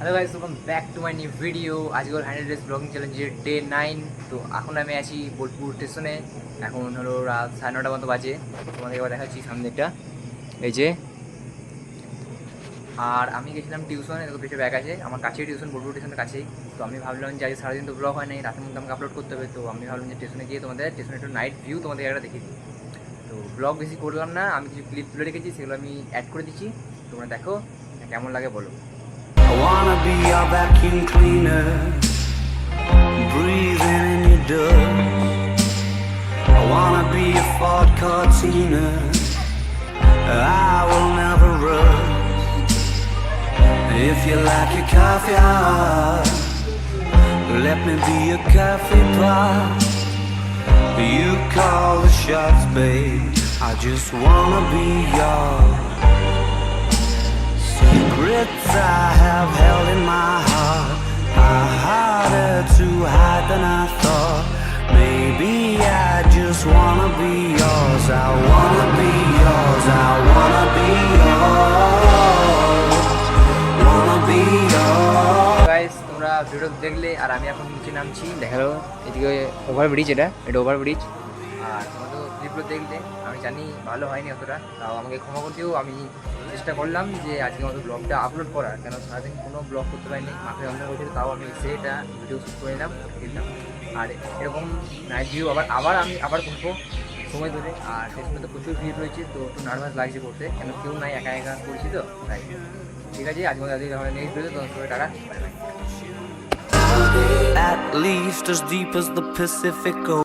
Hello guys, welcome back to my new video. আজকের 100 days blogging চ্যালেঞ্জের day 9। তো এখন আমি আছি বোলপুর স্টেশনে। এখন হলো রাত 9:30 মতো বাজে। তোমাদের এবার দেখাচ্ছি সামনেটা, এই যে। আর আমি গেছিলাম টিউশনে, দেখো পিছিয়ে ব্যাগ আছে, আমার কাছেই টিউশন, বোলপুর স্টেশনের কাছেই। তো আমি ভাবলাম যে আজ সারাদিন তো ব্লগ হয় নাই, রাতের মধ্যে আমাকে আপলোড করতে হবে। তো আমি ভাবলাম যে স্টেশনে গিয়ে তোমাদের স্টেশনে একটু নাইট ভিউ তোমাদের একটা দেখিয়ে দিই। তো ব্লগ বেশি করলাম না, আমি কিছু ক্লিপ তুলে রেখেছি, সেগুলো আমি অ্যাড করে দিচ্ছি। তোমরা দেখো কেমন লাগে বলো। I wanna be your vacuum cleaner, breathing in your dust. I wanna be a Ford Cortina, I will never rust. If you like your coffee hot, let me be a coffee pot. You call the shots, babe, I just wanna be yours. Secrets I have held in my heart are harder to hide than I thought. Maybe I just wanna be yours. I wanna be yours. I wanna be yours. Wanna be yours. Guys, তোমরা video দেখলে, আর আমি এখন নিচে নামছি। দেখালো এদিকে overbridge, এটা overbridge. আর তোমরা তো ক্লিপগুলো দেখলে, আমি জানি ভালো হয়নি অতটা, তাও আমাকে ক্ষমা করে দিও। আমি চেষ্টা করলাম যে আজকে আমাদের ব্লগটা আপলোড করার, কেন সারাদিন কোনো ব্লগ করতে পারিনি, মাথায় অন্ধকার হয়েছিল, তাও আমি সেটা ভিডিও শ্যুট করে নিলাম, দিলাম। আর এরকম নাইট ভিউ আমি করবো সময় ধরে। আর স্টেশনে তো প্রচুর ভিড় রয়েছে, তো একটু নার্ভাস লাগছে করতে, কেন কেউ নাই, একা একা করছি তো তাই। ঠিক আছে, আজকে তাহলে নেক্সট ভিডিও তোমার সবাই টাকা। At least as deep as the Pacific Ocean.